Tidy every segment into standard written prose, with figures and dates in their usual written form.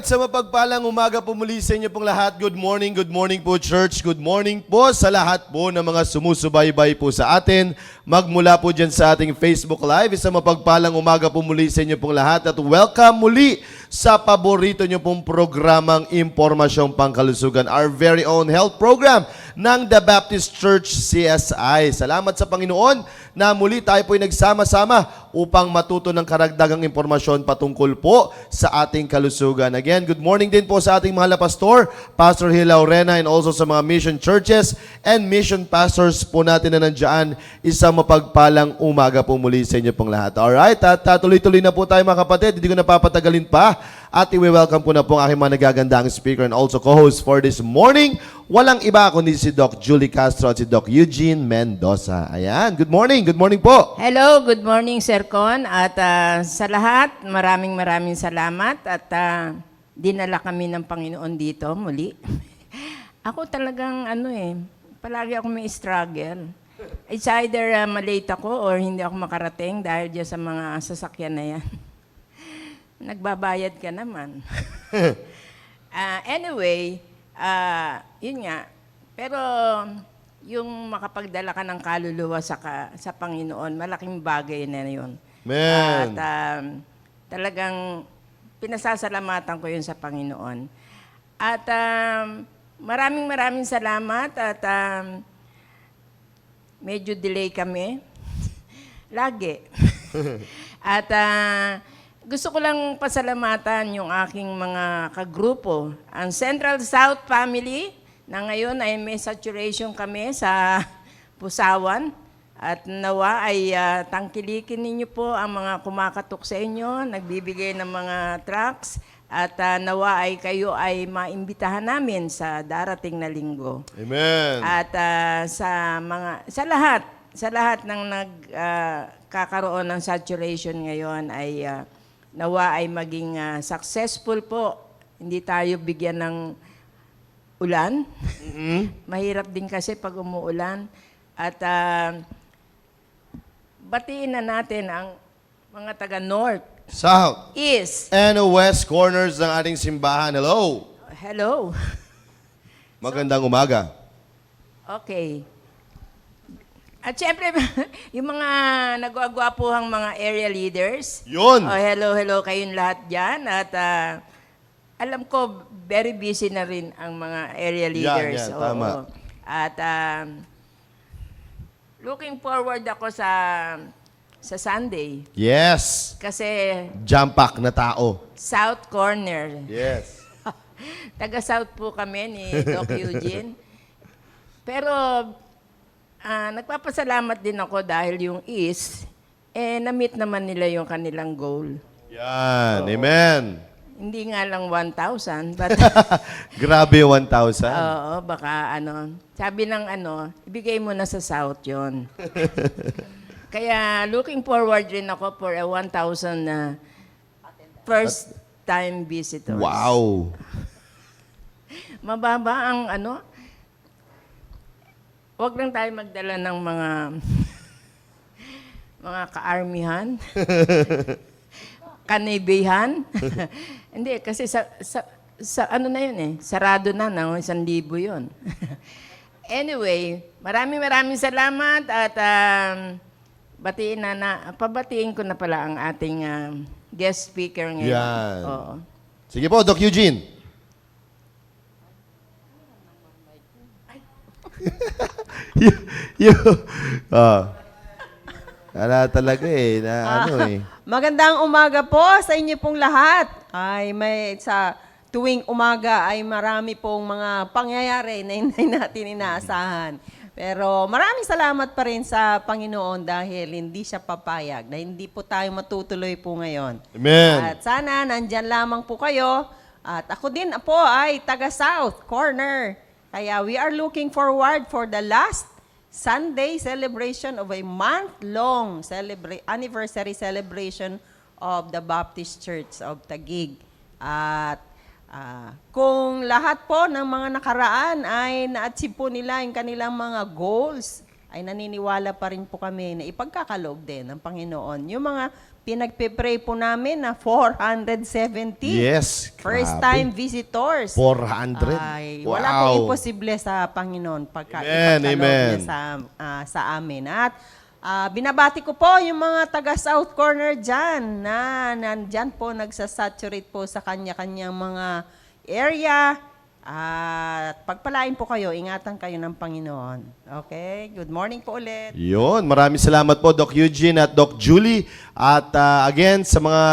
sa mapagpalang umaga po muli sa inyo pong lahat. Good morning po church. Good morning po sa lahat po ng mga sumusubaybay po sa atin. Magmula po dyan sa ating Facebook Live. Isang mapagpalang umaga po muli sa inyo pong lahat. At welcome muli sa paborito nyo pong programang Impormasyong Pangkalusugan. Our very own health program ng The Baptist Church CSI. Salamat sa Panginoon na muli tayo po'y nagsama-sama upang matuto ng karagdagang impormasyon patungkol po sa ating kalusugan. Again, good morning din po sa ating mahal na pastor, Pastor Hilaw Rena, and also sa mga mission churches and mission pastors po natin na nandiyan. Isang mapagpalang umaga po muli sa inyo pong lahat. Alright, at tuloy-tuloy na po tayo mga kapatid. Hindi ko na papatagalin pa. At i-welcome ko na po ang aking mga nagagandang speaker and also co-host for this morning. Walang iba kundi si Doc Julie Castro at si Doc Eugene Mendoza. Ayan, good morning po. Hello, good morning Sir Con. At sa lahat, maraming salamat at dinala kami ng Panginoon dito muli. Ako talagang palagi ako may struggle. It's either malate ako or hindi ako makarating dahil dyan sa mga sasakyan na yan. Nagbabayad ka naman. Anyway, yun nga. Pero yung makapagdala ka ng kaluluwa sa Panginoon, malaking bagay na yun. Amen. At talagang pinasasalamatan ko yun sa Panginoon. At maraming salamat at medyo delay kami. Lagi. At gusto ko lang pasalamatan yung aking mga kagrupo. Ang Central South Family, na ngayon ay may saturation kami sa Pusawan. At nawa ay tangkilikin ninyo po ang mga kumakatok sa inyo, nagbibigay ng mga tracts. At nawa ay kayo ay maimbitahan namin sa darating na linggo. Amen. At sa lahat ng nagkakaroon ng saturation ngayon ay nawa ay maging successful po. Hindi tayo bigyan ng ulan. Mahirap din kasi pag umuulan. At batiin na natin ang mga taga-North, South, East, and West corners ng ating simbahan. Hello. hello. Magandang umaga. Okay. At syempre, yung mga nagwagwapuhang mga area leaders. Yun. Oh, hello kayong lahat dyan. At alam ko, very busy na rin ang mga area leaders. Yan, tama. Oo. At looking forward ako sa Sunday. Yes. Kasi Jump pack na tao. South Corner. Yes. Taga-South po kami ni Doc Eugene. Pero nagpapasalamat din ako dahil yung East, na-meet naman nila yung kanilang goal. Yan. Amen. Hindi nga lang 1,000, but Grabe 1,000. oo, baka sabi ng ibigay mo na sa South yon. Kaya looking forward rin ako for a 1,000 first time visitors. Wow. Mababa ang wag lang tayo magdala ng mga ka-armihan, kanibihan. Hindi, kasi sa na yun sarado na, 1,000 yun. Anyway, maraming salamat at pabatiin ko na pala ang ating guest speaker ngayon. Yan. Oo. Sige po, Doc Eugene. Talaga Magandang umaga po sa inyo pong lahat. Sa tuwing umaga ay marami pong mga pangyayari na hindi natin inaasahan. Pero maraming salamat pa rin sa Panginoon dahil hindi siya papayag na hindi po tayo matutuloy po ngayon. Amen. At sana nandyan lamang po kayo. At ako din po ay taga-South Corner. Kaya we are looking forward for the last Sunday celebration of a month-long anniversary celebration of the Baptist Church of Taguig. At kung lahat po ng mga nakaraan ay na-achieve po nila yung kanilang mga goals, ay naniniwala pa rin po kami na ipagkakaloob din ng Panginoon yung mga pinagpe-pray po namin na 470. Yes. First grabe. time visitors. 400. Ay, wow. wala pong imposible sa Panginoon pagka Amen, ipagkaloob amen. niya sa amin. At binabati ko po yung mga taga South Corner dyan na nandyan po nagsasaturate po sa kanya-kanyang mga area. At pagpalain po kayo, ingatan kayo ng Panginoon. Okay? Good morning po ulit. Yun, maraming salamat po Doc Eugene at Doc Julie. At again, sa mga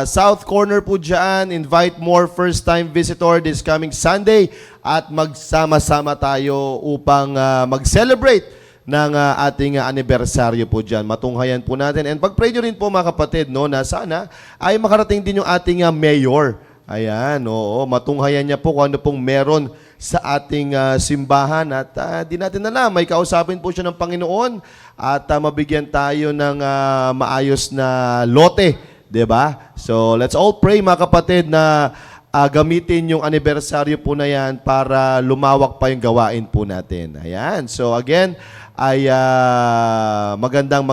South Corner po dyan, invite more first-time visitor this coming Sunday at magsama-sama tayo upang mag-celebrate ng ating anibersaryo po dyan. Matunghayan po natin. And pag-pray nyo rin po mga kapatid, no, na sana ay makarating din yung ating mayor. Ayan, oo, matunghayan niya po kung ano pong meron sa ating simbahan at di natin alam, may kausapin po siya ng Panginoon at mabigyan tayo ng maayos na lote, 'di ba? So, let's all pray mga kapatid na gamitin yung anibersaryo po na yan para lumawak pa yung gawain po natin. Ayan, so again, ay magandang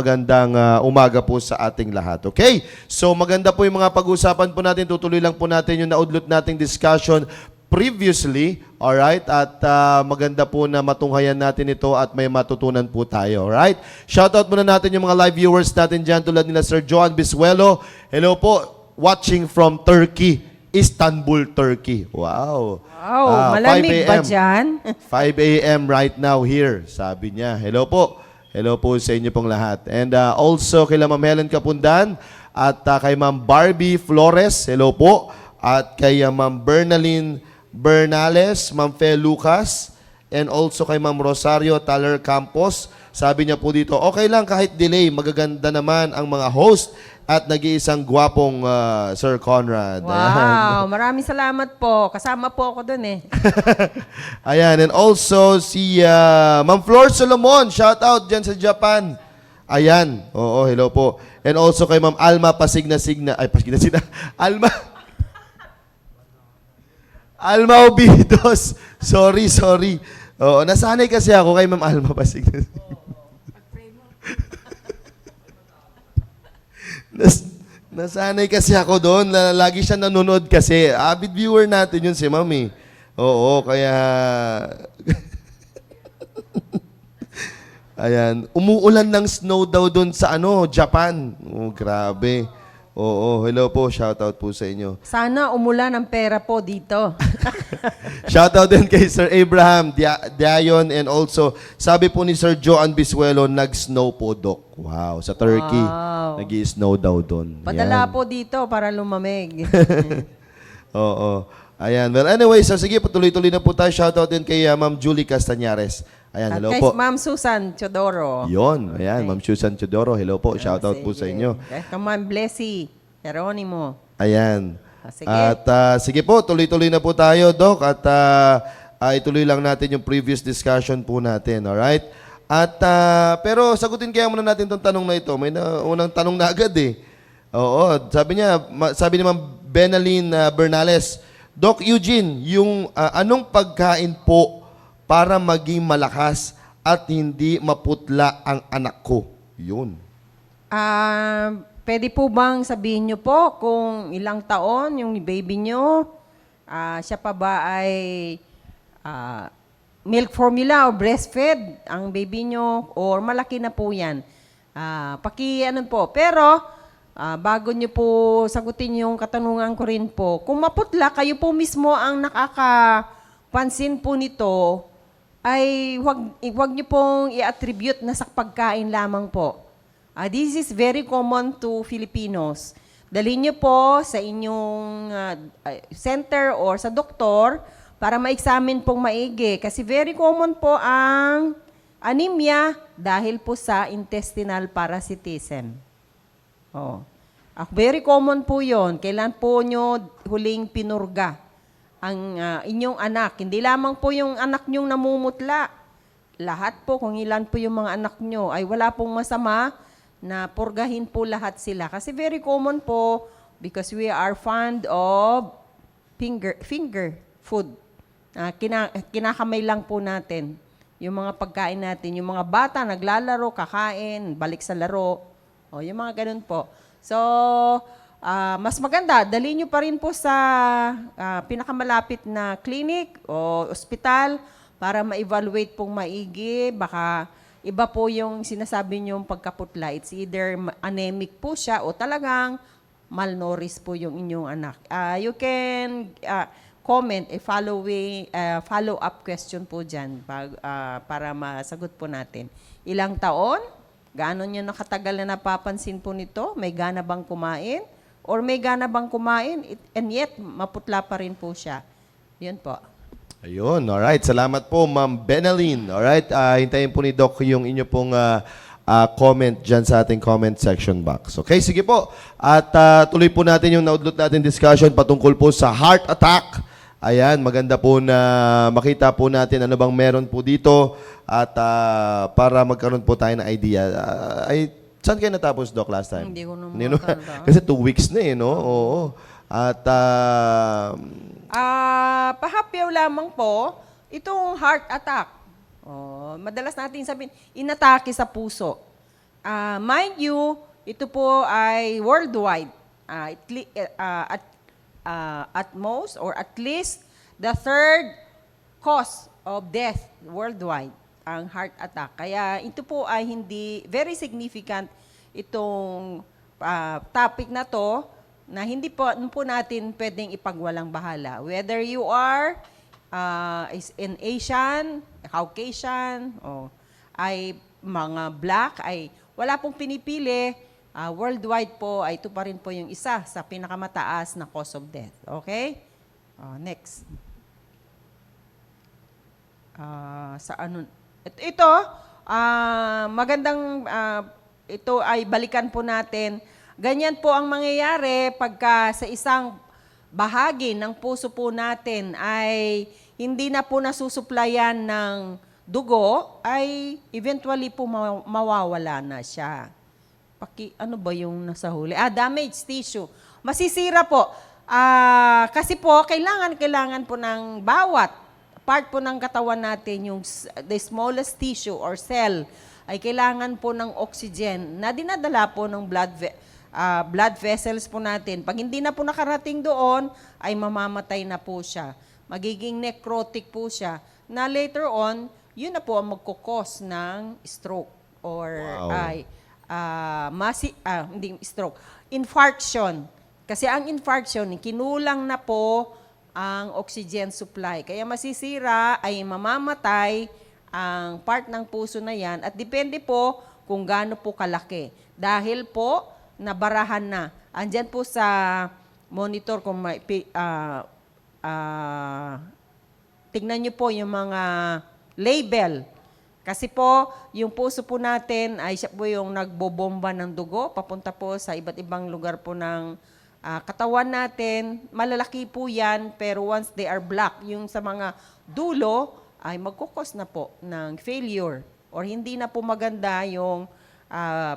umaga po sa ating lahat. Okay? So maganda po yung mga pag-usapan po natin. Tutuloy lang po natin yung naudlot nating discussion previously. Alright? At maganda po na matunghayan natin ito at may matutunan po tayo. Alright? Shoutout muna natin yung mga live viewers natin dyan tulad nila Sir Joan Bisuelo. Hello po. Watching from Turkey. Istanbul, Turkey. Wow. Wow, malamig 5 ba a.m. dyan? 5 a.m. right now here, sabi niya. Hello po. Hello po sa inyo pong lahat. And also kay Ma'am Helen Kapundan at kay Ma'am Barbie Flores. Hello po. At kay Ma'am Bernaline Bernales, Ma'am Fe Lucas, and also kay Ma'am Rosario Taller Campos. Sabi niya po dito, okay lang kahit delay, magaganda naman ang mga host at nag-iisang gwapong Sir Conrad. Wow, maraming salamat po. Kasama po ako dun eh. Ayan, and also si Ma'am Flor Solomon, shout out dyan sa Japan. Ayan, oo, hello po. And also kay Ma'am Alma Pasigna-Signa, Alma Obidos. Sorry. Oo, nasanay kasi ako kay Ma'am Alma Pasigna-Signa. Nasanay kasi ako doon. Lagi siya nanonood kasi. Avid viewer natin yun si Mami. Oo, kaya... Ayan. Umuulan ng snow daw doon sa Japan. Oh, grabe. Oo, hello po. Shoutout po sa inyo. Sana umulan ng pera po dito. Shoutout din kay Sir Abraham Diayon and also, sabi po ni Sir Joan Bisuelo, nag-snow po, Doc. Wow, sa Turkey. Wow. Nag-i-snow daw doon. Padala Ayan. po dito para lumamig. Oo. Ayan. Well, anyway, so sige, patuloy-tuloy na po tayo. Shoutout din kay Ma'am Julie Castañares. Ayan, At hello kay po. Ma'am Susan Chodoro. Yon, ayan, Ma'am Susan Chodoro. Hello po. Shoutout po sa Sige. inyo. Kay Ma'am Blessy Geronimo. Ayan. Sige. At sige po, tuloy-tuloy na po tayo, Doc. At ituloy lang natin yung previous discussion po natin. Alright? At pero sagutin kaya muna natin itong tanong na ito. May unang tanong na agad eh. Oo, sabi ni Ma'am Benaline Bernales, Doc Eugene, yung anong pagkain po para maging malakas at hindi maputla ang anak ko? Yun. Pwede po bang sabihin nyo po kung ilang taon yung baby nyo? Siya pa ba ay milk formula o breastfed ang baby nyo? Or malaki na po yan? Po. Pero, bago nyo po sagutin yung katanungan ko rin po, kung maputla, kayo po mismo ang nakakapansin po nito, ay wag nyo pong i-attribute na sa pagkain lamang po. This is very common to Filipinos. Dalhin nyo po sa inyong center or sa doktor para ma-examine pong maigi. Kasi very common po ang anemia dahil po sa intestinal parasitism. Oh. Very common po yon. Kailan po nyo huling pinurga ang inyong anak? Hindi lamang po yung anak nyong namumutla. Lahat po, kung ilan po yung mga anak nyo, ay wala pong masama na purgahin po lahat sila. Kasi very common po because we are fond of finger food. Kinakamay lang po natin yung mga pagkain natin. Yung mga bata naglalaro, kakain, balik sa laro. O, yung mga ganun po. So, mas maganda, dali nyo pa rin po sa pinakamalapit na clinic o ospital para ma-evaluate pong maigi. Baka iba po yung sinasabi nyo pagkaputla. It's either anemic po siya o talagang malnourished po yung inyong anak. You can comment a follow-up question po dyan para masagot po natin. Ilang taon? Gaano niyo nakatagal na napapansin po nito? May gana bang kumain? Or may gana bang kumain and yet maputla pa rin po siya? Yun po. Ayun, alright. Salamat po, Ma'am Benaline. Alright, hintayin po ni Doc yung inyo pong comment dyan sa ating comment section box. Okay, sige po. At tuloy po natin yung naudlot natin discussion patungkol po sa heart attack. Ayan, maganda po na makita po natin ano bang meron po dito at para magkaroon po tayo ng idea. Saan kayo natapos, Doc, last time? Hindi ko naman Hindi, no? matanda. Kasi 2 weeks na no? Oo. At Pahapyaw lamang po, itong heart attack. Madalas natin sabihin, inatake sa puso. Mind you, ito po ay worldwide. At most or at least the third cause of death worldwide, ang heart attack. Kaya ito po ay hindi very significant itong topic na to na hindi po natin pwedeng ipagwalang bahala. Whether you are is in Asian, Caucasian, o ay mga black, ay wala pong pinipili. Worldwide po, ay ito pa rin po yung isa sa pinakamataas na cause of death. Okay? Next. Ito, magandang, ito ay balikan po natin. Ganyan po ang mangyayari pagka sa isang bahagi ng puso po natin ay hindi na po nasusuplayan ng dugo, ay eventually po mawawala na siya. Ano ba yung nasa huli? Damaged tissue. Masisira po. Kasi po, kailangan po ng bawat part po ng katawan natin, yung the smallest tissue or cell, ay kailangan po ng oxygen na dinadala po ng blood vessels po natin. Pag hindi na po nakarating doon, ay mamamatay na po siya. Magiging necrotic po siya. Na later on, yun na po ang magkukos ng stroke or hindi stroke, infarction. Kasi ang infarction, kinulang na po ang oxygen supply. Kaya masisira ay mamamatay ang part ng puso na yan at depende po kung gaano po kalaki. Dahil po, nabarahan na. Andyan po sa monitor kung may, tignan nyo po yung mga label. Kasi po, yung puso po natin ay siya po yung nagbobomba ng dugo, papunta po sa iba't ibang lugar po ng katawan natin. Malalaki po yan, pero once they are black, yung sa mga dulo ay magkukos na po ng failure or hindi na po maganda yung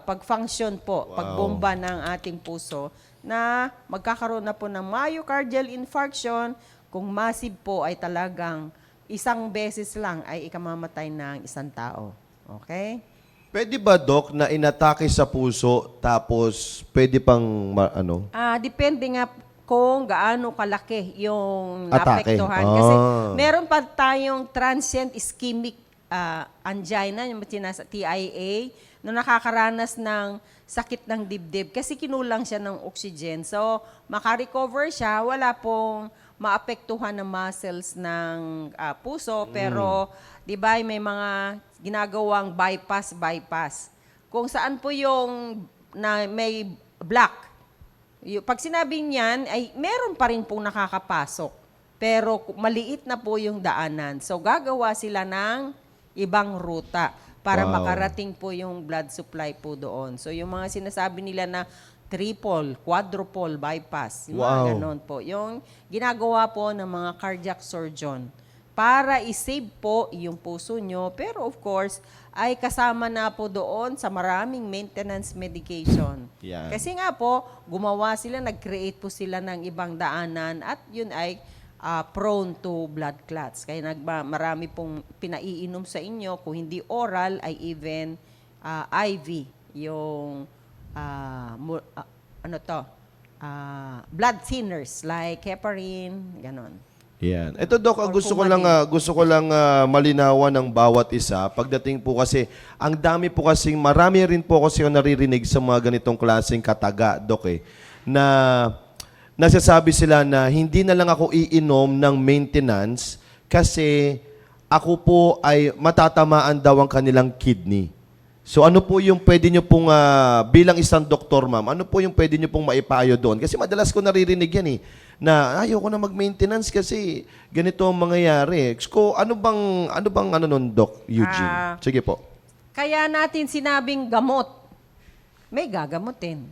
pag-function po, pagbomba ng ating puso na magkakaroon na po ng myocardial infarction. Kung massive po ay talagang isang beses lang ay ikamamatay ng isang tao. Okay? pwede ba, Doc, na inatake sa puso tapos pwede pang Depende nga kung gaano kalaki yung Atake. naapektuhan. Kasi meron pa tayong transient ischemic angina, yung TIA, na nakakaranas ng sakit ng dibdib kasi kinulang siya ng oxygen. So, makarecover siya, wala pong maapektuhan ng muscles ng puso, pero 'di ba may mga ginagawang bypass. Kung saan po yung na may black. Pag sinabing niyan, ay meron pa rin pong nakakapasok. Pero maliit na po yung daanan. So gagawa sila ng ibang ruta para makarating po yung blood supply po doon. So yung mga sinasabi nila na triple, quadruple bypass, yung mga ganon po. Yung ginagawa po ng mga cardiac surgeon para i-save po yung puso nyo. Pero of course, ay kasama na po doon sa maraming maintenance medication. Yan. Kasi nga po, gumawa sila, nag-create po sila ng ibang daanan at yun ay prone to blood clots. Kaya marami pong pinaiinom sa inyo, kung hindi oral, ay even IV, yung blood thinners like heparin, ganon. Yan. Ito, Doc, gusto ko lang malinawan ng bawat isa. Pagdating po kasi, ang dami po kasing, marami rin po kasi yung naririnig sa mga ganitong klaseng kataga, Doc, na nagsasabi sila na hindi na lang ako iinom ng maintenance kasi ako po ay matatamaan daw ang kanilang kidney. So ano po yung pwede nyo pong, bilang isang doktor, ma'am, ano po yung pwede nyo pong maipayo doon? Kasi madalas ko naririnig yan na ayoko na mag-maintenance kasi ganito ang mangyayari. So, ano bang nun, Doc Eugene? Sige po. Kaya natin sinabing gamot, may gagamutin.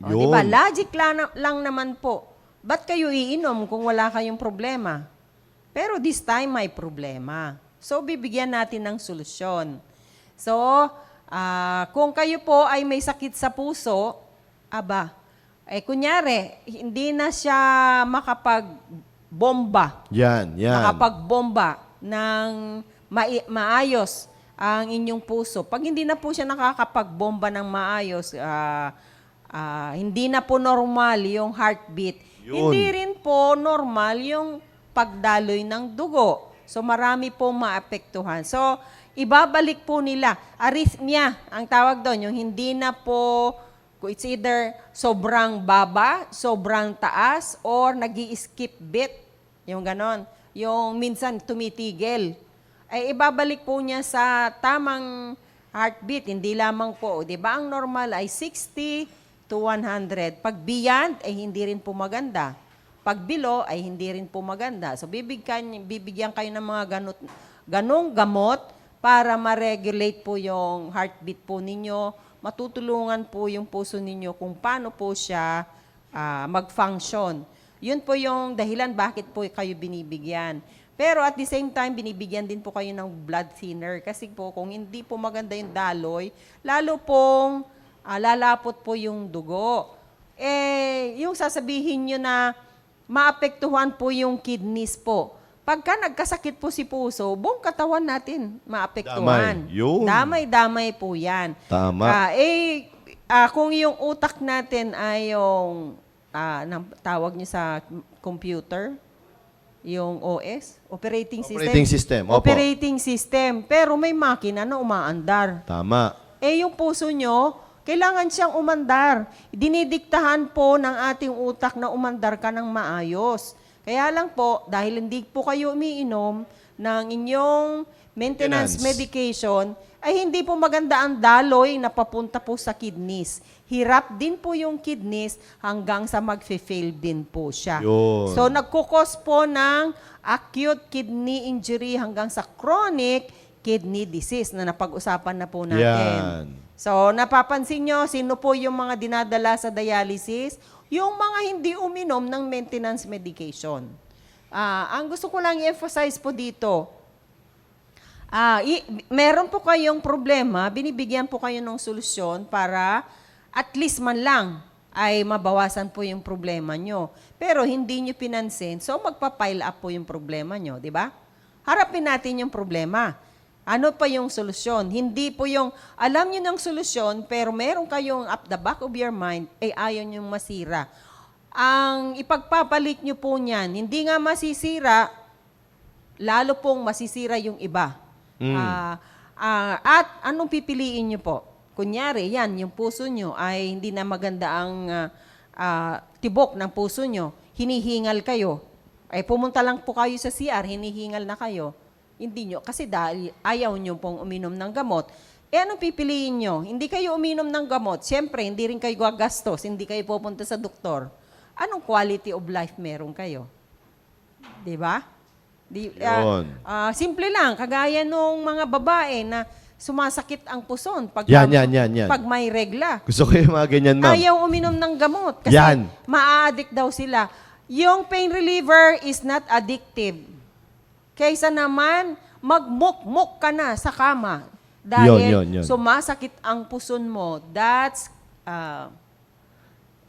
O, Yun. diba? Logic lang naman po. Ba't kayo iinom kung wala kayong problema? Pero this time may problema. So, bibigyan natin ng solusyon. So, kung kayo po ay may sakit sa puso, kunyari, hindi na siya makapagbomba. Yan. Makapagbomba ng maayos ang inyong puso. Pag hindi na po siya nakakapagbomba ng maayos, hindi na po normal yung heartbeat. Yun. Hindi rin po normal yung pagdaloy ng dugo. So marami pong maapektuhan. So ibabalik po nila. Arrhythmia ang tawag doon. Yung hindi na po, it's either sobrang baba, sobrang taas, or nag-i-skip beat. Yung ganon. Yung minsan tumitigil. Ay ibabalik po niya sa tamang heartbeat. Hindi lamang po. Di ba ang normal ay 60 to 100. Pag beyond, ay hindi rin po maganda. Pag below, ay hindi rin po maganda. So bibigyan kayo ng mga ganong gamot para ma-regulate po yung heartbeat po ninyo, matutulungan po yung puso ninyo kung paano po siya mag-function. Yun po yung dahilan bakit po kayo binibigyan. Pero at the same time, binibigyan din po kayo ng blood thinner. Kasi po kung hindi po maganda yung daloy, lalo pong lalapot po yung dugo. Yung sasabihin nyo na maapektuhan po yung kidneys po. Pagka nagkasakit po si puso, buong katawan natin maapektuhan. Damay. Yun. Damay po yan. Tama. Kung yung utak natin ay yung, tawag niyo sa computer, yung OS, operating system. Opo. Operating system. Pero may makina na umaandar. Tama. Yung puso nyo, kailangan siyang umandar. Dinidiktahan po ng ating utak na umandar ka ng maayos. Kaya lang po, dahil hindi po kayo umiinom ng inyong maintenance medication, ay hindi po maganda ang daloy na papunta po sa kidneys. Hirap din po yung kidneys hanggang sa mag-fail din po siya. Yun. So, nagkukos po ng acute kidney injury hanggang sa chronic kidney disease na napag-usapan na po natin. Yan. So, napapansin nyo, sino po yung mga dinadala sa dialysis? Yung mga hindi uminom ng maintenance medication. Ang gusto ko lang i-emphasize po dito, meron po kayong problema, binibigyan po kayo ng solusyon para at least man lang ay mabawasan po yung problema nyo. Pero hindi nyo pinansin, so magpa-pile up po yung problema nyo, di ba? Harapin natin yung problema. Ano pa yung solusyon? Hindi po yung, alam nyo ng solusyon, pero meron kayong up the back of your mind, ayaw nyo masira. Ang ipagpapalit nyo po niyan, hindi nga masisira, lalo pong masisira yung iba. At anong pipiliin nyo po? Kunyari, yan, yung puso nyo ay hindi na maganda ang tibok ng puso nyo. Hinihingal kayo. Ay pumunta lang po kayo sa CR, hinihingal na kayo. Hindi nyo, kasi dahil ayaw nyo pong uminom ng gamot, anong pipiliin nyo? Hindi kayo uminom ng gamot. Siyempre, hindi rin kayo gagastos, hindi kayo pupunta sa doktor. Anong quality of life meron kayo? Diba? Simple lang, kagaya nung mga babae na sumasakit ang puson pag may regla. Gusto ko yung mga ganyan, ma'am. Ayaw uminom ng gamot kasi maa-addict daw sila. Yung pain reliever is not addictive. Kaysa naman, magmuk-muk ka na sa kama dahil yun. sumasakit ang puson mo. That's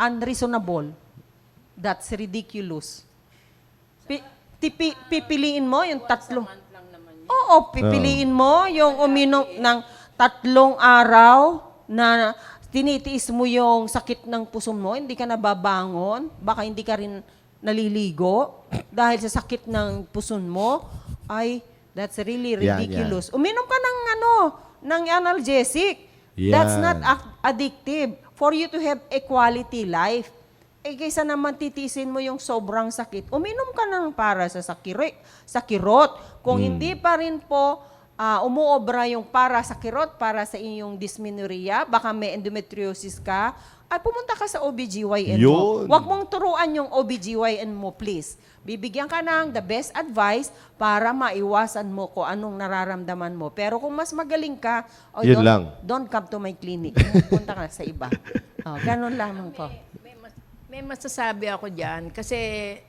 unreasonable. That's ridiculous. Pipiliin mo yung tatlong... Oo, pipiliin mo yung uminom ng 3 araw na tinitiis mo yung sakit ng puso mo, hindi ka nababangon, baka hindi ka rin naliligo dahil sa sakit ng puso mo, ay, that's really Yan, ridiculous. Uminom ka ng analgesic. Yan. That's not addictive. For you to have a quality life. Kaysa naman titisin mo yung sobrang sakit, uminom ka ng para sa kirot. Kung hindi pa rin po umuobra yung para sa kirot, para sa inyong dysmenorrhea, baka may endometriosis ka, ay pumunta ka sa OBGYN mo. Yun. Huwag mong turuan yung OBGYN mo, please. Bibigyan ka ng the best advice para maiwasan mo kung anong nararamdaman mo. Pero kung mas magaling ka, Yun lang. don't come to my clinic. Punta ka sa iba. Ganun lamang po. May masasabi ako dyan kasi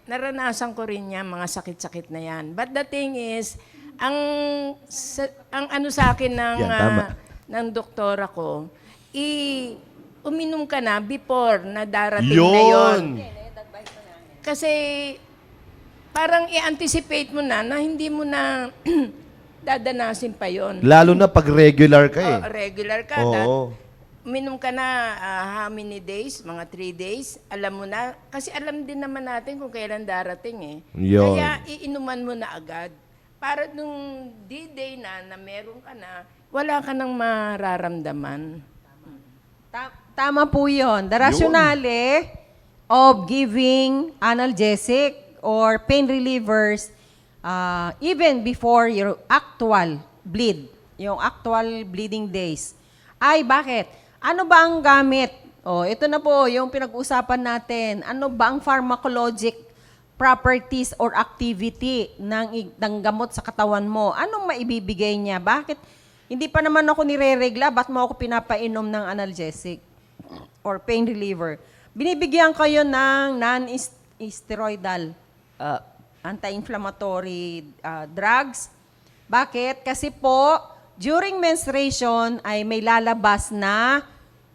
naranasan ko rin yan, mga sakit-sakit na yan. But the thing is, ang ano sa akin Yan, tama. ng doktora ko, uminom ka na before na darating na yon. Kasi parang i-anticipate mo na hindi mo na dadanasin pa yon. Lalo na pag regular ka eh. Regular ka. Oo. Uminom ka na how many days? Mga 3 days. Alam mo na. Kasi alam din naman natin kung kailan darating eh. Yun. Kaya iinuman mo na agad. Para nung D-day na meron ka na, wala ka nang mararamdaman. Tama po yun. The rationale of giving analgesic or pain relievers even before your actual bleed, yung actual bleeding days, ay bakit? Ano ba ang gamit? Ito na po yung pinag-usapan natin. Ano ba ang pharmacologic properties or activity ng gamot sa katawan mo? Anong maibibigay niya? Bakit? Hindi pa naman ako nire-regla, ba't mo ako pinapainom ng analgesic or pain reliever? Binibigyan kayo ng non-steroidal anti-inflammatory drugs. Bakit? Kasi po, during menstruation ay may lalabas na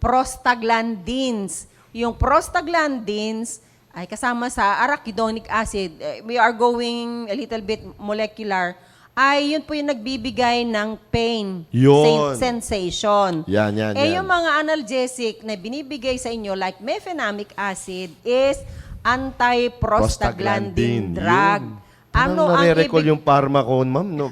prostaglandins. Yung prostaglandins ay kasama sa arachidonic acid. We are going a little bit molecular. Ay, yun po yung nagbibigay ng pain Yun. sensation. Yan. Yung mga analgesic na binibigay sa inyo like mefenamic acid is anti-prostaglandin drug. Yun. Parang nare-recall yung pharmacone, ma'am. No?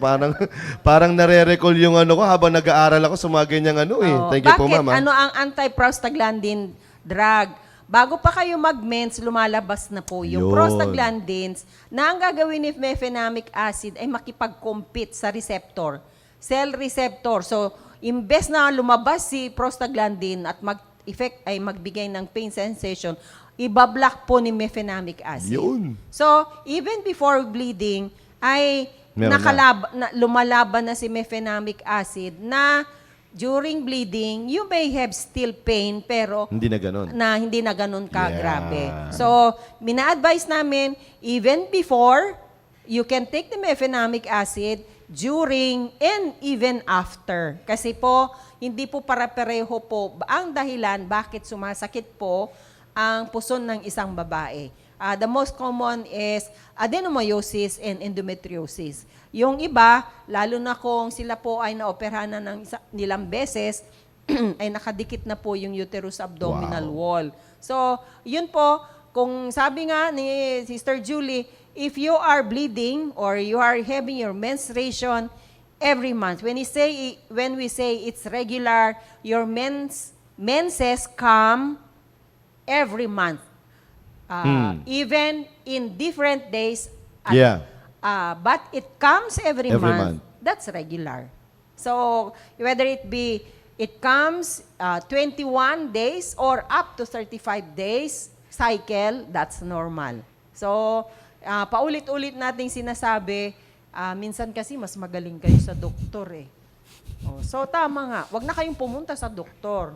Parang nare-recall yung ano ko habang nag-aaral ako sa mga ganyang ano eh. Thank you po, ma'am. Bakit? Ano ang anti-prostaglandin drug? Bago pa kayo mag-mens, lumalabas na po yung Yun. prostaglandins na ang gagawin ni mefenamic acid ay makipag-compete sa receptor, cell receptor. So, imbes na lumabas si prostaglandin at mag-effect ay magbigay ng pain sensation, ibablock po ni mefenamic acid. Yun. So, even before bleeding, ay Meron lumalaban na si mefenamic acid na during bleeding, you may have still pain pero Hindi na ganun. hindi na ganun ka Yeah. grabe. So, mina-advise namin, even before, you can take the mefenamic acid during and even after. Kasi po, hindi po para-pareho po ang dahilan bakit sumasakit po ang puson ng isang babae. The most common is adenomyosis and endometriosis. Yung iba, lalo na kung sila po ay naoperahan na ng nilang beses, ay nakadikit na po yung uterus abdominal wall. So, yun po, kung sabi nga ni Sister Julie, if you are bleeding or you are having your menstruation every month, when we say it's regular, your menses come every month. Even in different days. Yeah. But it comes every Every month. month. That's regular. So, whether it comes 21 days or up to 35 days cycle, that's normal. So, paulit-ulit nating sinasabi, minsan kasi mas magaling kayo sa doktor eh. So, tama nga. Huwag na kayong pumunta sa doktor.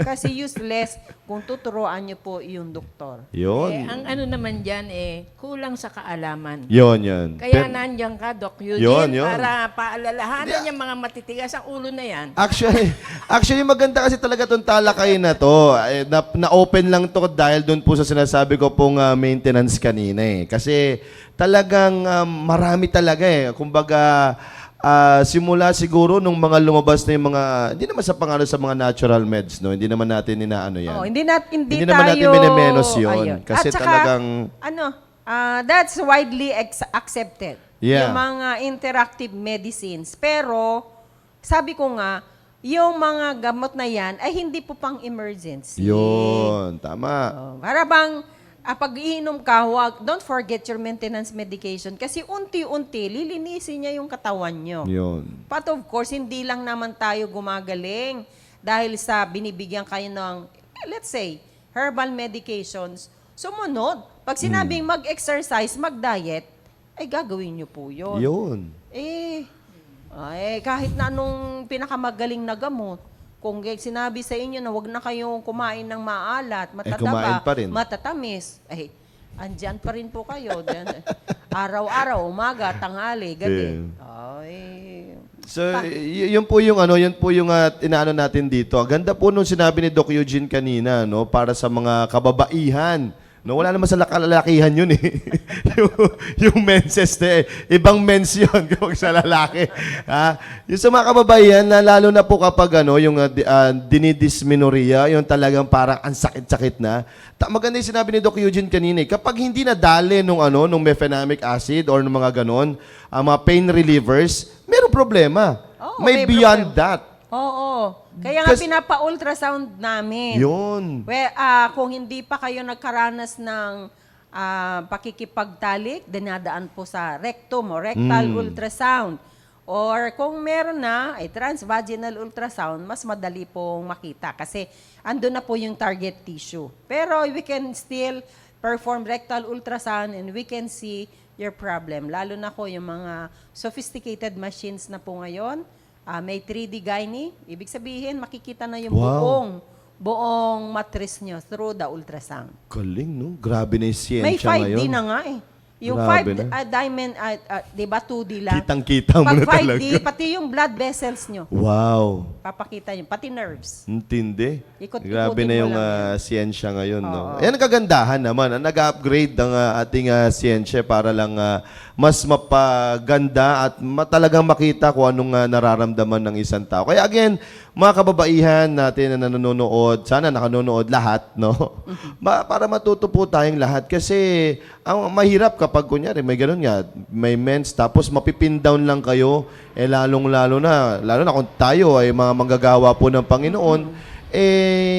Kasi useless kung tuturuan niyo po yung doktor. Yun. Ang ano naman dyan kulang sa kaalaman. Yun. Kaya nandiyan ka, Doc Eugene, Yun. para paalalahanan yung mga matitigas ang ulo na yan. Actually, maganda kasi talaga itong talakayin na to. Na-open lang to dahil doon po sa sinasabi ko pong maintenance kanina eh. Kasi talagang marami talaga eh. Kumbaga, simula siguro nung mga lumabas na yung mga, hindi naman sa pangano sa mga natural meds, no? Hindi naman natin inaano yan. Oh, hindi naman natin tayo minemenos yun. Ayun. Kasi At saka, talagang, that's widely accepted. Yeah. Yung mga interactive medicines. Pero, sabi ko nga, yung mga gamot na yan ay hindi po pang emergency. yun, tama. Para bang, pag iinom ka, don't forget your maintenance medication kasi unti-unti, lilinisin niya yung katawan nyo. Yun. But of course, hindi lang naman tayo gumagaling dahil sa binibigyan kayo ng, let's say, herbal medications. Sumunod. Pag sinabing mag-exercise, mag-diet, ay gagawin nyo po yun. Yun. Kahit na anong pinakamagaling na gamot, kung sinabi sa inyo na wag na kayong kumain ng maalat, kumain matataba, pa rin. matatamis, andyan pa rin po kayo. Araw-araw, umaga, tanghali, gabi. So, yun po yung inaano natin dito. Ganda po nung sinabi ni Doc Eugene kanina, no, para sa mga kababaihan. No, wala naman sa lalakihan yun eh. yung menses na ibang mens yun kapag sa lalaki. Yung sa mga kababaihan, lalo na po kapag yung dinidysmenorrhea, yung talagang parang ang sakit-sakit na. Maganda yung sinabi ni Doc Eugene kanina, kapag hindi nadali nung mefenamic acid or nung mga ganon, mga pain relievers, merong problema. May beyond that. Oo. Kaya nga pinapa-ultrasound namin. Yun. Kung hindi pa kayo nagkaranas ng pakikipagtalik, dinadaan po sa rectum o rectal ultrasound. Or kung meron na, transvaginal ultrasound, mas madali pong makita kasi andun na po yung target tissue. Pero we can still perform rectal ultrasound and we can see your problem. Lalo na po yung mga sophisticated machines na po ngayon. May 3D gynae. Ibig sabihin, makikita na yung buong matris nyo through the ultrasound. Galing, no? Grabe na yung siyensya May 5D ngayon. na nga eh. Yung Grabe 5 diamond, di ba 2D lang? Kitang-kita mo Pag na 5D, talaga. pati yung blood vessels nyo, Wow. papakita nyo, pati nerves. Intindi. Ikot-ikutin Grabe na mo yung lang siyensya ngayon. No? Yan ang kagandahan naman. Nag-upgrade ang ating siyensya para lang mas mapaganda at talagang makita kung anong nararamdaman ng isang tao. Kaya again, mga kababaihan natin na nanonood, sana nakanonood lahat, no? Para matuto po tayong lahat. Kasi ang mahirap kapag kunyari, may ganun nga, may mens, tapos mapipin down lang kayo, lalo na kung tayo ay mga manggagawa po ng Panginoon,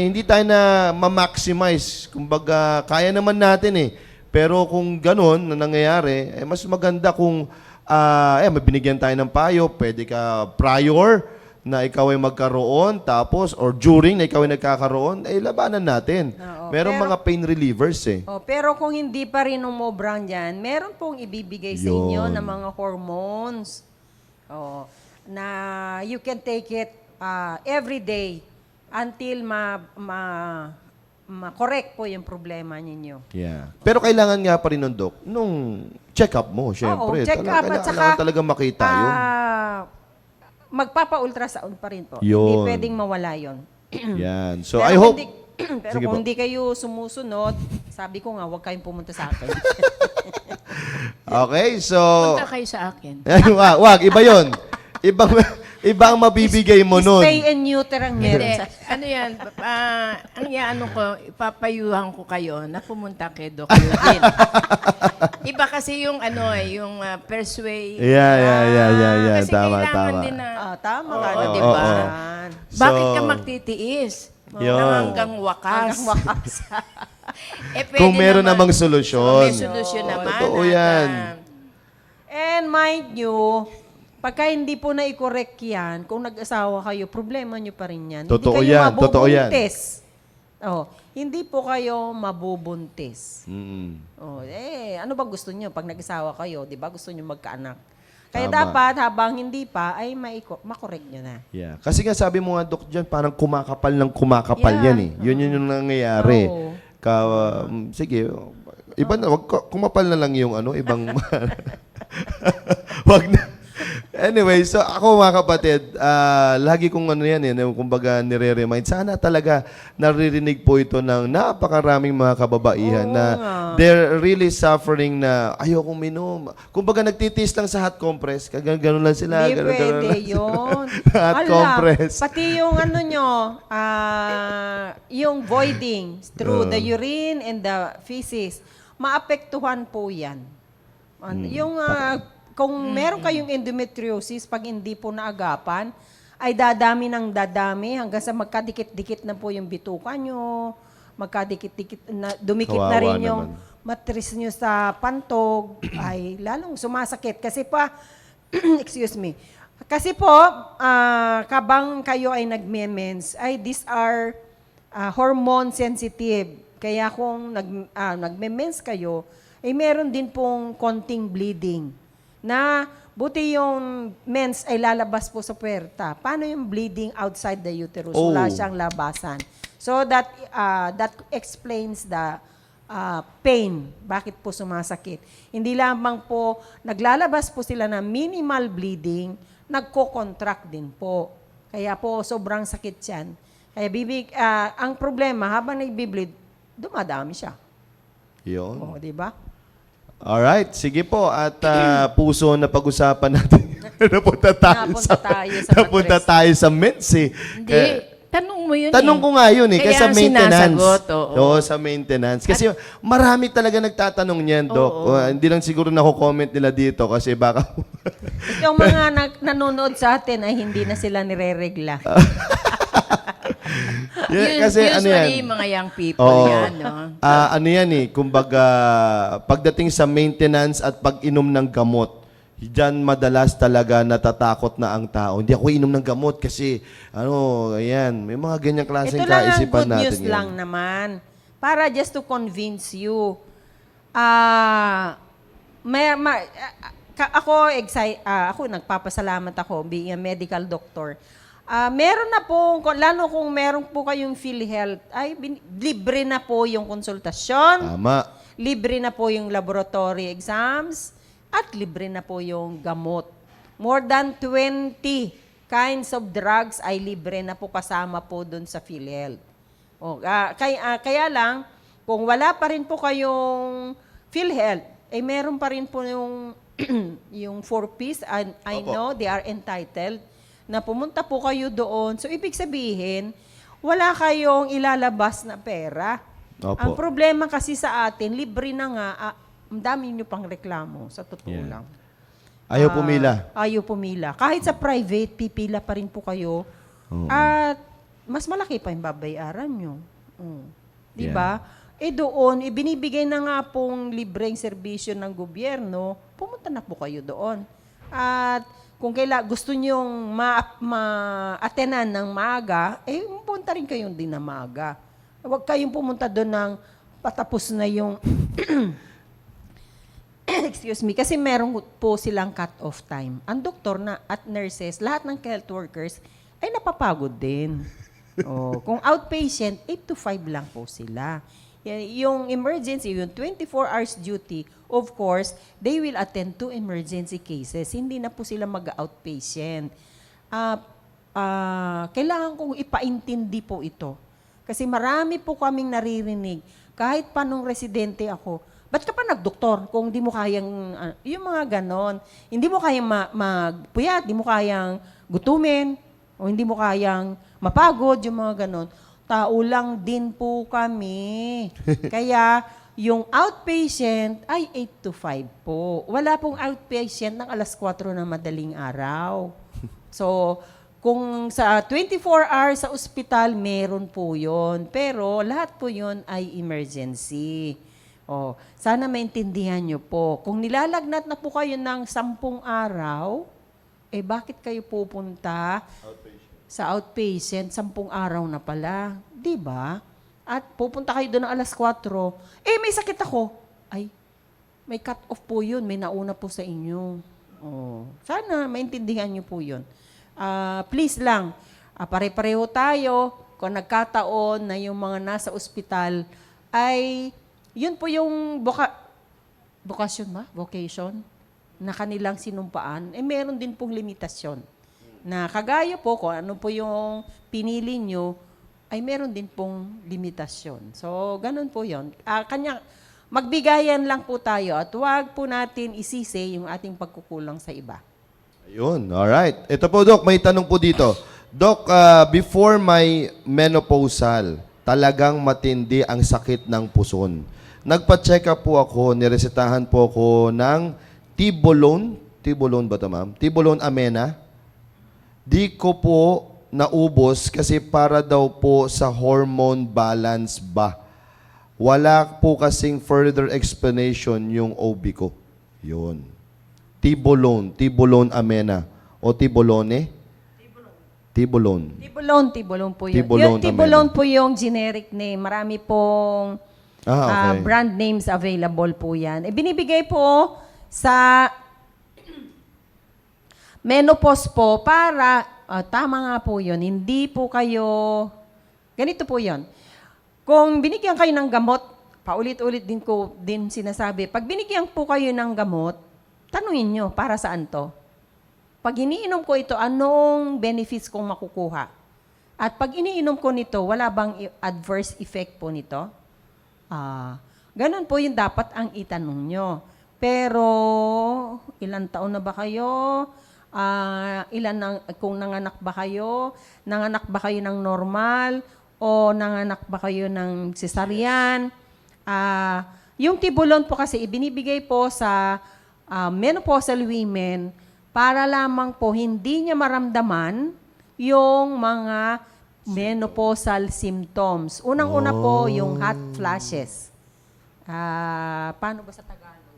hindi tayo na ma-maximize. Kumbaga, kaya naman natin eh. Pero kung ganun na nangyayari, mas maganda kung may binigyan tayo ng payo, pwede ka prior na ikaw ay magkaroon, tapos, or during na ikaw ay nagkakaroon, labanan natin. Merong mga pain relievers eh. Pero kung hindi pa rin umobrang dyan, meron pong ibibigay sa inyo ng mga hormones. Na you can take it every day until ma-correct po yung problema ninyo. Yeah. Pero kailangan nga pa rin nun, Doc, nung check-up mo, syempre. check up at saka kailangan talaga makita yun. Magpapa-ultrasound pa rin po. Yun. Hindi pwedeng mawala yun. Yan. So, Pero I kung hope... pero Sige kung po. hindi kayo sumusunod, sabi ko nga, huwag kayong pumunta sa akin. Okay, so... Punta kayo sa akin. wag, iba yun. Ibang mabibigay mo nun. Stay and neuter ang meron Hindi. sa... Ano yan? Ipapayuhan ko kayo na pumunta kay Doc Eugene. Iba kasi yung yung persuade. Yeah. Kasi Tama. kailangan din na, Tama ka Oo, na, di di ba? So, Bakit ka magtitiis? Yun. Na hanggang wakas. Hanggang wakas. Pwede kung meron naman- namang solusyon. May solusyon naman. Totoo at, yan. And mind you, pagka hindi po na-correct yan, kung nag-asawa kayo, problema nyo pa rin yan. Totoo hindi kayo yan, totoo yan. mabubuntis. Hindi po kayo mabubuntis. Ano ba gusto nyo pag nag-asawa kayo? Di ba gusto nyo magkaanak? Kaya Tama. dapat habang hindi pa, ay makorek nyo na. Yeah. Kasi nga sabi mo nga, Doc, dyan, parang kumakapal ng kumakapal Yeah. yan eh. Yun yung nangyayari. Oo. Sige, iba na, kumapal na lang yung ibang... wag na. Anyway, so ako mga kapatid, lagi kong ano yan, kumbaga nire-remind. Sana talaga naririnig po ito ng napakaraming mga kababaihan na they're really suffering na ayokong minom. Kumbaga nagtitis lang sa hot compress, ganun lang sila. Hindi ganun pwede lang yun. hot Ala, compress. pati yung ano nyo, yung voiding through the urine and the feces, maapektuhan po yan. Yung kung meron kayong endometriosis, pag hindi po naagapan, ay dadami ng dadami hanggang sa magkadikit-dikit na po yung bituka nyo, magkadikit-dikit, na, dumikit na Kawawa rin yung naman. matris nyo sa pantog, ay lalong sumasakit. Kasi pa, excuse me, kasi po, kabang kayo ay nagme-mens, ay these are hormone sensitive. Kaya kung nagme-mens kayo, ay meron din pong konting bleeding. Na buti yung mens ay lalabas po sa puwerta. Paano yung bleeding outside the uterus? Wala Oh. siyang labasan. So that explains the pain. Bakit po sumasakit? Hindi lamang po naglalabas po sila ng minimal bleeding, nagko-contract din po. Kaya po sobrang sakit yan. Kaya ang problema, habang nagbi-bleed, dumadami siya. Yun. O, di ba? Alright, sige po. At puso na pag-usapan natin. Napunta Napunta tayo sa meds eh. Hindi. Tanong mo yun Tanong eh. ko nga yun eh, kasi sa Kaya maintenance. sinasagot, oo. Sa maintenance. Kasi marami talaga nagtatanong niyan, Doc. Hindi lang siguro na-comment nila dito kasi baka... Yung mga nanonood sa atin ay hindi na sila nireregla. kasi ano yan? Usually, mga young people Oo. yan, no? Ano yan eh, kumbaga, pagdating sa maintenance at pag-inom ng gamot, diyan madalas talaga natatakot na ang tao. Hindi ako inom ng gamot kasi, ayan, may mga ganyang klaseng Ito lang ang kaisipan good natin. news yan. lang naman. Para just to convince you. Ako nagpapasalamat ako being a medical doctor. Meron na po, lalo kung meron po kayong PhilHealth, libre na po yung konsultasyon, Tama. libre na po yung laboratory exams, at libre na po yung gamot. More than 20 kinds of drugs ay libre na po kasama po dun sa PhilHealth. Kaya lang, kung wala pa rin po kayong PhilHealth, meron pa rin po yung, yung 4Ps, I Opo. know they are entitled, na pumunta po kayo doon. So, ibig sabihin, wala kayong ilalabas na pera. Opo. Ang problema kasi sa atin, libre na nga, ang dami nyo pang reklamo, sa totoo Yeah. lang. Ayaw pumila. Ayaw pumila. Kahit sa private, pipila pa rin po kayo. At mas malaki pa yung babayaran nyo. Di ba? Doon, ibinibigay na nga pong libreng serbisyo ng gobyerno, pumunta na po kayo doon. At kung gusto nyong ma-attenan ng maaga, pumunta rin kayong din na maaga. Huwag kayong pumunta doon ng patapos na yung excuse me, kasi meron po silang cut-off time. Ang doktor at nurses, lahat ng health workers, ay napapagod din. Kung outpatient, 8 to 5 lang po sila. Yung emergency, yung 24 hours duty, of course, they will attend to emergency cases. Hindi na po sila mag-outpatient. Kailangan kong ipaintindi po ito. Kasi marami po kaming naririnig. Kahit pa nung residente ako, ba't ka pa nagdoktor kung di mo kayang, yung mga ganon, hindi mo kayang magpuyat, hindi mo kayang gutumin, o hindi mo kayang mapagod, yung mga ganon. Tao lang din po kami. Kaya, yung outpatient ay 8 to 5 po. Wala pong outpatient ng alas 4 na madaling araw. So, kung sa 24 hours sa ospital, meron po yun. Pero lahat po yun ay emergency. Sana maintindihan nyo po. Kung nilalagnat na po kayo ng 10 araw, bakit kayo pupunta sa outpatient, 10 araw na pala? Di ba? At pupunta kayo doon ng alas 4, may sakit ako. May cut-off po yun. May nauna po sa inyo. Sana maintindihan nyo po yun. Please lang, pare-pareho tayo. Kung nagkataon na yung mga nasa ospital, yun po yung vocation ba? Vocation? na kanilang sinumpaan, meron din pong limitasyon. Na kagaya po, kung ano po yung pinili nyo, ay meron din pong limitasyon. So, ganun po yun. Magbigayan lang po tayo at huwag po natin isisi yung ating pagkukulang sa iba. Ayun, alright. Ito po, Doc, may tanong po dito. Doc, before my menopausal, talagang matindi ang sakit ng puson. Nagpa-check up po ako, niresetahan po ako ng Tibolone. Tibolone ba ito, ma'am? Tibolone Amena. Di ko po naubos kasi para daw po sa hormone balance ba. Wala po kasing further explanation yung OB ko. Yun. Tibolone Amena. O Tibolone? Tibolone. Tibolone po yun. Tibolone, Yung Tibolone po yung generic name. Marami pong Okay. brand names available po yan. Binibigay po sa menopause po para, tama nga po yun, hindi po kayo, ganito po yun. Kung binigyan kayo ng gamot, paulit-ulit din sinasabi, pag binigyan po kayo ng gamot, tanungin nyo, para saan to? Pag iniinom ko ito, anong benefits kong makukuha? At pag iniinom ko nito, wala bang adverse effect po nito? Ganun po yung dapat ang itanong nyo. Pero, ilang taon na ba kayo? Kung nanganak ba kayo? Nanganak ba kayo ng normal? O nanganak ba kayo ng cesarean? Yung Tibolone po kasi ibinibigay po sa menopausal women para lamang po hindi niya maramdaman yung mga menopausal symptoms. Unang-una po yung hot flashes. Paano ba sa Tagalog?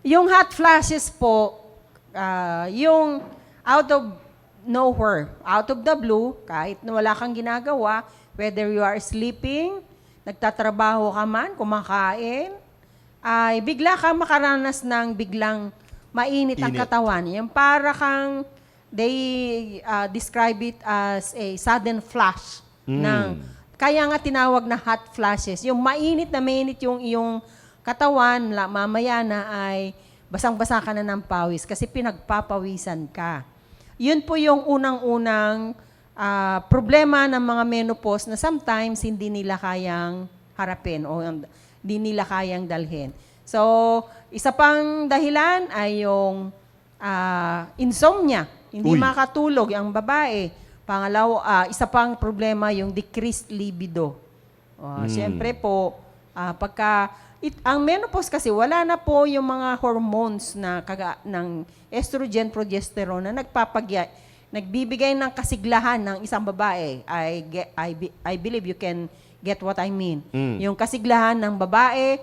Yung hot flashes po, yung out of nowhere, out of the blue, kahit na wala kang ginagawa, whether you are sleeping, nagtatrabaho ka man, kumakain, ay bigla ka makaranas ng biglang mainit ang Init. katawan. Yung para kang, they describe it as a sudden flash. Kaya nga tinawag na hot flashes. Yung mainit na mainit yung iyong katawan, mamaya na ay basang-basa ka na ng pawis kasi pinagpapawisan ka. Yun po yung unang-unang problema ng mga menopause na sometimes hindi nila kayang harapin o hindi nila kayang dalhin. So, isa pang dahilan ay yung insomnia. Hindi Uy. makatulog ang babae. Pangalawa, isa pang problema yung decreased libido. Siyempre po, ang menopause kasi wala na po yung mga hormones ng estrogen, progesterone na nagbibigay ng kasiglahan ng isang babae. I believe you can get what I mean. Yung kasiglahan ng babae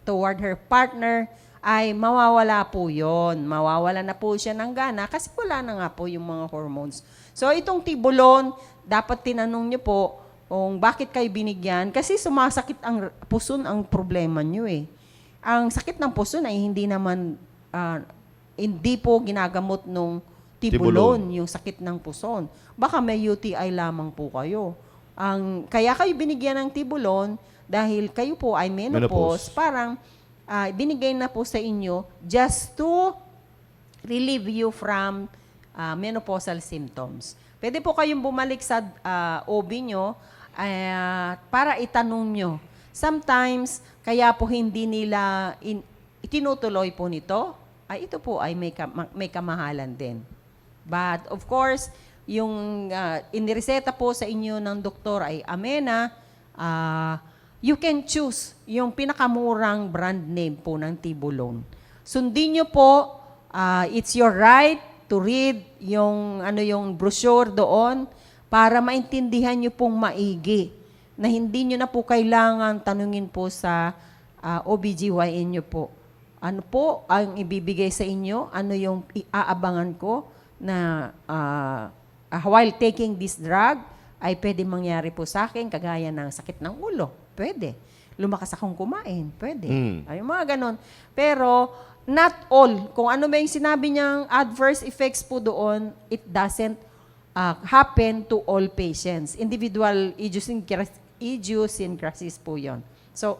toward her partner ay mawawala po yun. Mawawala na po siya ng gana kasi wala na nga po yung mga hormones. So itong Tibolone, dapat tinanong niyo po kung bakit kayo binigyan. Kasi sumasakit ang puson ang problema niyo eh. Ang sakit ng puson ay hindi naman, hindi po ginagamot nung Tibolone, yung sakit ng puson. Baka may UTI lamang po kayo. Kaya kayo binigyan ng Tibolone dahil kayo po ay menopause. Parang binigay na po sa inyo just to relieve you from menopausal symptoms. Pwede po kayong bumalik sa OB nyo para itanong nyo. Sometimes, kaya po hindi nila itinutuloy po nito, ito po ay may kamahalan din. But of course, yung inireseta po sa inyo ng doktor ay Amena, you can choose yung pinakamurang brand name po ng Tibolone. Sundin nyo po, it's your right to read yung brochure doon para maintindihan nyo pong maigi na hindi nyo na po kailangan tanungin po sa OBGYN nyo po. Ano po ang ibibigay sa inyo? Ano yung iaabangan ko na while taking this drug ay pwede mangyari po sa akin kagaya ng sakit ng ulo. Pwede. Lumakas akong kumain. Pwede. Ay, mga ganon. Pero, not all. Kung ano ba yung sinabi niyang adverse effects po doon, it doesn't happen to all patients. Individual idiosyncrasies po yon. So,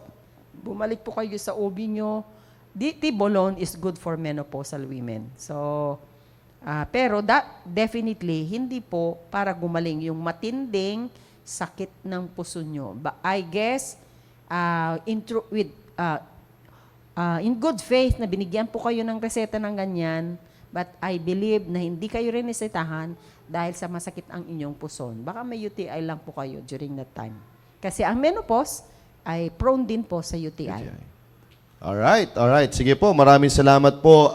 bumalik po kayo sa OB nyo. Tibolone is good for menopausal women. So, pero definitely, hindi po para gumaling yung matinding sakit ng puso nyo. But I guess, in good faith na binigyan po kayo ng reseta ng ganyan, but I believe na hindi kayo rin resetahan dahil sa masakit ang inyong puson. Baka may UTI lang po kayo during that time. Kasi ang menopause ay prone din po sa UTI. Alright. Sige po, maraming salamat po,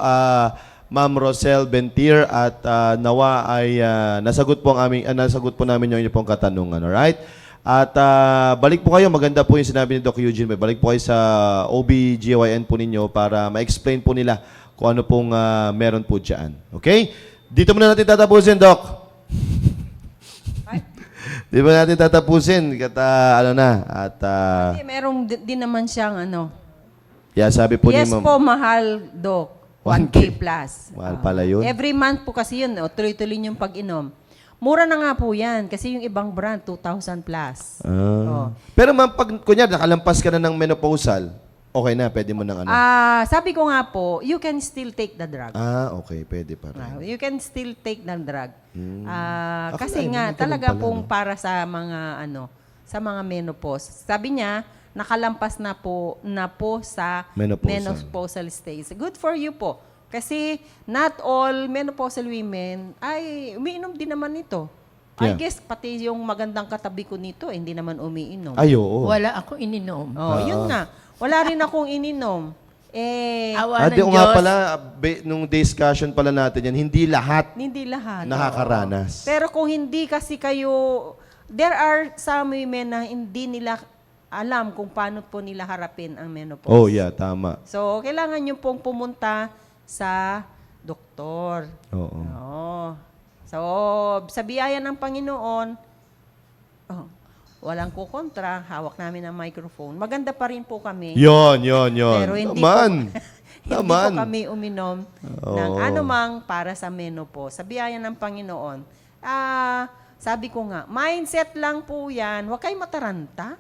Ma'am Rosel Bentir, at nawa ay nasagot po namin yung inyong pong katanungan. Alright? At balik po kayo, maganda po yung sinabi ni Doc Eugene. Balik po kayo sa OB-GYN po ninyo para ma-explain po nila kung ano pong meron po dyan. Okay? Dito muna natin tatapusin, Doc. Di ba natin tatapusin? Merong din naman siyang Sabi po yes ni Ma'am. po, mahal, Doc. 1K plus. Mahal pala yun. Every month po kasi yun. Tuloy-tuloy yung pag-inom. Mura na nga po yan. Kasi yung ibang brand, 2,000 plus. Pero ma'am, pag kunyari nakalampas ka na ng menopausal, okay na, pwede mo nang Sabi ko nga po, you can still take the drug. Okay, pwede pa rin. You can still take the drug. Akala, Kasi nga, ganun talaga pala, pong no? para sa mga menopause. Sabi niya, nakalampas na po sa menopausal stage. Good for you po. Kasi not all menopausal women ay umiinom din naman ito. I Yeah. guess pati yung magandang katabi ko nito, hindi naman umiinom. Ay, oo. Wala ako ininom. Yun nga. Wala rin akong ininom. Awa ng Oo nga Diyos. pala, nung discussion pala natin yan, hindi lahat Hindi lahat. nakakaranas. Pero kung hindi kasi kayo, there are some women na hindi nila alam kung paano po nila harapin ang menopause. Oh, yeah, tama. So, kailangan nyo pong pumunta sa doktor. Oo. So, sa biyaya ng Panginoon, walang kukontra, hawak namin ang microphone. Maganda pa rin po kami. Yon. Pero hindi Naman. hindi po kami uminom ng anumang para sa menopause. Sa biyaya ng Panginoon. Sabi ko nga, mindset lang po yan. Huwag kayong mataranta.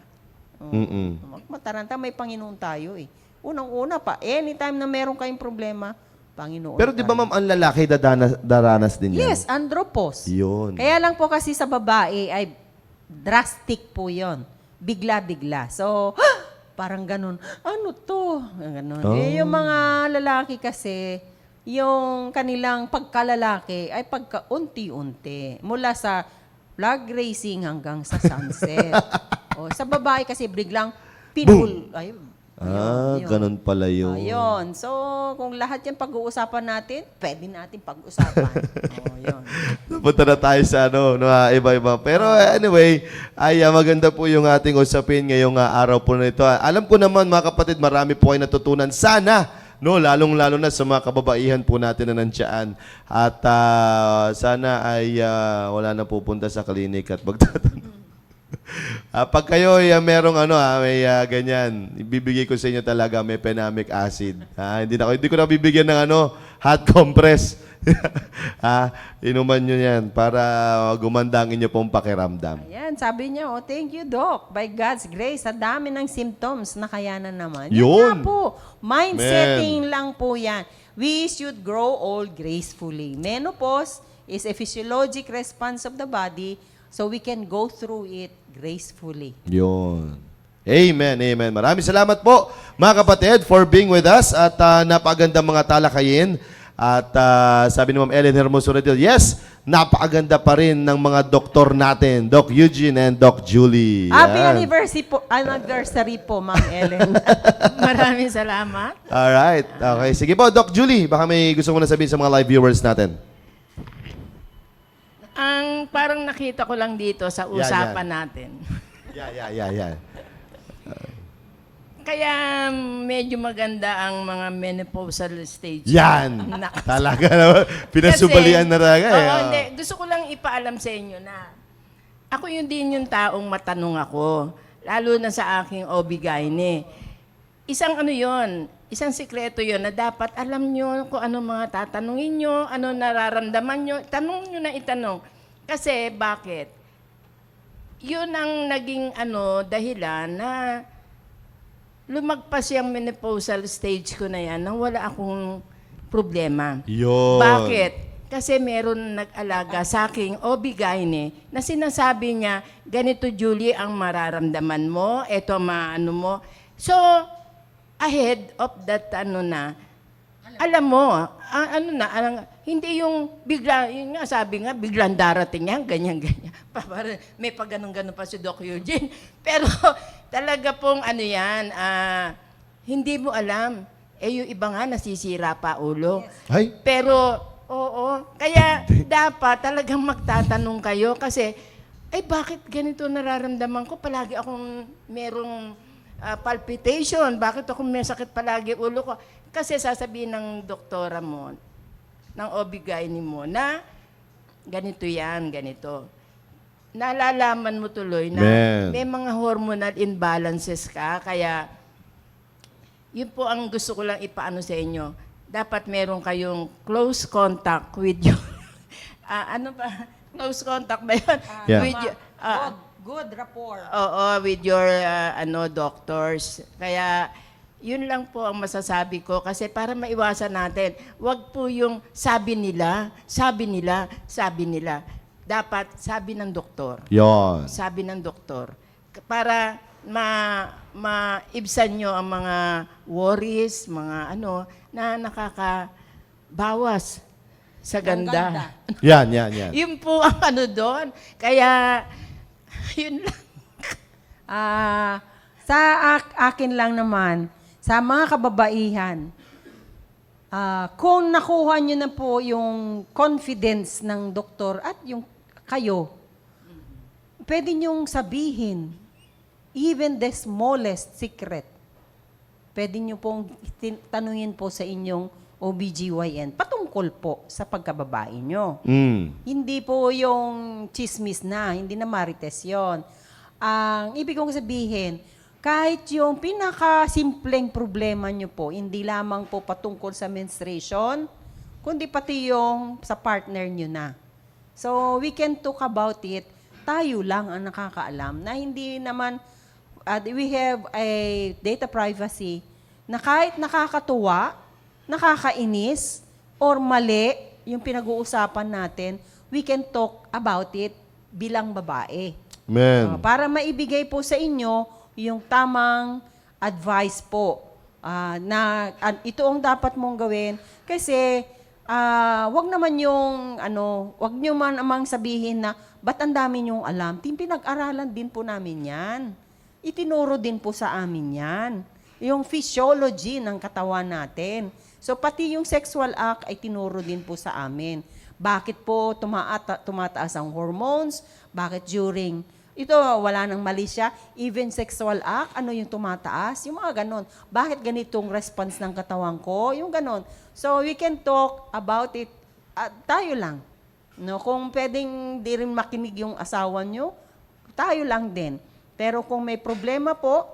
Huwag mataranta, may Panginoon tayo eh. Unang-una pa, anytime na meron kayong problema, Panginoon Pero di ba tayo. ma'am, ang lalaki daranas din yan? Yes, andropause. Yun. Kaya lang po kasi sa babae ay drastic po yon. Bigla-bigla. So, parang ganun. Ano to? Ganun. Yung mga lalaki kasi, yung kanilang pagkalalaki ay pagkaunti-unti. Mula sa flag racing hanggang sa sunset. Sa babae kasi biglang pinul. Ayun. Yun. Ganun pala yun. Ayun. So, kung lahat yan pag-uusapan natin, pwede natin pag-usapan. Yun. Napunta na tayo sa iba-iba. Pero anyway, maganda po yung ating usapin ngayong araw po na ito. Alam ko naman mga kapatid, marami po kayo natutunan. Sana, lalong-lalo na sa mga kababaihan po natin na nandiyan. At sana ay wala na pupunta sa klinik at magtatanong. Pag kayo merong may ganyan, ibibigay ko sa inyo talaga may penamic acid. Hindi ko na bibigyan ng hot compress. Inuman nyo yan para gumanda ang inyo pong pakiramdam. Ayan, sabi niya, thank you, Doc. By God's grace, sa dami ng symptoms, nakayanan naman. Yun. Nga po, mind setting lang po yan. We should grow old gracefully. Menopause is a physiologic response of the body, so we can go through it gracefully. Yun. Amen. Maraming salamat po, mga kapatid, for being with us at napakagandang mga talakayin. At sabi ni Ma'am Ellen Hermoso Redil, yes, napakaganda pa rin ng mga doktor natin, Doc Eugene and Doc Julie. Happy Yan. anniversary po, Ma'am Ellen. Maraming salamat. Alright. Okay. Sige po, Doc Julie, baka may gusto mo na sabihin sa mga live viewers natin. Ang parang nakita ko lang dito sa usapan natin. Yeah. Kaya medyo maganda ang mga menopausal stage. Yan. Nakas- Talaga naman. Pinasubalian na talaga eh. Oo, hindi. Gusto ko lang ipaalam sa inyo na ako yun din yung taong matanong ako. Lalo na sa aking OB-GYN. Isang sikreto yon na dapat alam nyo kung ano mga tatanungin nyo, ano nararamdaman nyo. Tanong nyo na itanong. Kasi bakit? Yun ang naging dahilan na lumagpas yung menopausal stage ko na yan nang wala akong problema. Yun. Bakit? Kasi meron nag-alaga sa aking OB-GYN na sinasabi niya, ganito Julie ang mararamdaman mo, eto maano mo. So, ahead of that alam mo, hindi yung bigla, yun nga sabi nga, biglang darating yan, ganyan-ganyan. Parang may pag ganun-ganun pa si Doc Eugene. Pero talaga pong hindi mo alam. Yung iba nga nasisira pa ulo. Ay, Pero, oo. Kaya dapat talagang magtatanong kayo kasi, bakit ganito nararamdaman ko? Palagi akong merong palpitation. Bakit ako may sakit palagi ulo ko? Kasi sasabihin ng doktora mo, ng OB-GYN mo, na ganito yan, ganito. Nalalaman mo tuloy na Man. may mga hormonal imbalances ka, kaya yun po ang gusto ko lang ipaano sa inyo. Dapat meron kayong close contact with your... Close contact ba yun? Yeah. With your, Good rapport. oo, with your doctors. Kaya yun lang po ang masasabi ko kasi para maiwasan natin, wag po yung sabi nila. Dapat sabi ng doktor. yun. Sabi ng doktor. Para maibsan nyo ang mga worries, mga na nakakabawas sa ganda. Yan. Yun po ang doon. Kaya, yun lang. Akin lang naman, sa mga kababaihan, kung nakuha nyo na po yung confidence ng doktor at yung kayo, pwede nyong sabihin, even the smallest secret, pwede nyo pong tanungin po sa inyong OBGYN patungkol po sa pagkababae nyo. Hindi po yung chismis na, hindi na marites yon. Ang ibig kong sabihin, kahit yung pinakasimpleng problema nyo po, hindi lamang po patungkol sa menstruation, kundi pati yung sa partner nyo na. So, we can talk about it. Tayo lang ang nakakaalam na hindi naman, we have a data privacy na kahit nakakatuwa, nakakainis, or mali yung pinag-uusapan natin, we can talk about it bilang babae. Man. Para maibigay po sa inyo yung tamang advice po ito ang dapat mong gawin kasi wag naman yung wag niyo man amang sabihin na ba't ang dami niyong alam? Pinag-aralan din po namin 'yan. Itinuro din po sa amin 'yan. Yung physiology ng katawan natin. So pati yung sexual act ay tinuro din po sa amin. Bakit po tumataas ang hormones? Bakit during ito, wala nang mali siya. Even sexual act, ano yung tumataas? Yung mga ganon. Bakit ganitong response ng katawan ko? Yung ganon. So, we can talk about it. Tayo lang. No? Kung pwedeng di rin makinig yung asawa nyo, tayo lang din. Pero kung may problema po,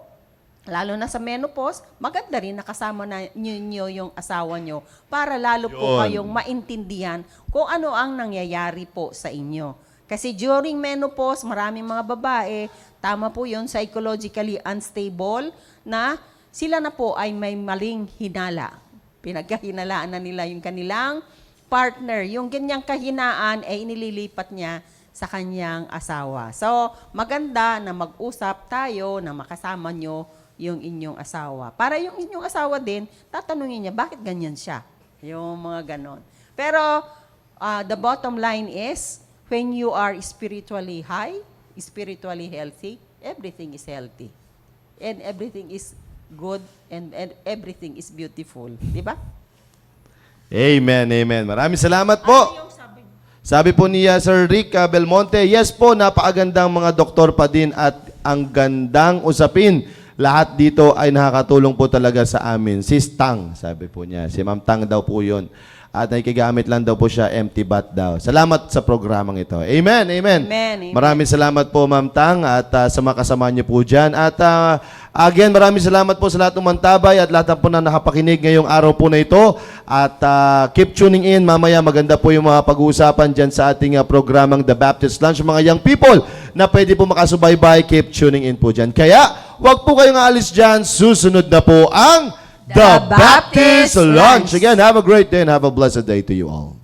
lalo na sa menopause, maganda rin nakasama na nyo yung asawa nyo para lalo po Yun. kayong maintindihan kung ano ang nangyayari po sa inyo. Kasi during menopause, maraming mga babae, tama po yun, psychologically unstable, na sila na po ay may maling hinala. Pinagkahinalaan na nila yung kanilang partner. Yung ganyang kahinaan ay inililipat niya sa kanyang asawa. So, maganda na mag-usap tayo na makasama nyo yung inyong asawa. Para yung inyong asawa din, tatanungin niya, bakit ganyan siya? Yung mga ganon. Pero, the bottom line is, when you are spiritually high, spiritually healthy, everything is healthy. And everything is good and everything is beautiful. Di ba? Amen. Maraming salamat po. Sabi po niya Sir Rick Belmonte, yes po, napakagandang mga doktor pa din at ang gandang usapin. Lahat dito ay nakakatulong po talaga sa amin. Sis Tang, sabi po niya. Si Ma'am Tang daw po yun. At nakikigamit lang daw po siya, empty bat daw. Salamat sa programang ito. Amen. Amen. Maraming salamat po, Ma'am Tang, at sa mga kasama niyo po dyan. At again, maraming salamat po sa lahat ng mantabay at lahat po na nakapakinig ngayong araw po na ito. At keep tuning in. Mamaya maganda po yung mga pag-uusapan dyan sa ating programang The Baptist Lunch. Mga young people, na pwede po makasubaybay. Keep tuning in po dyan. Kaya, wag po kayong aalis dyan. Susunod na po ang The Baptist Lunch. Again, have a great day and have a blessed day to you all.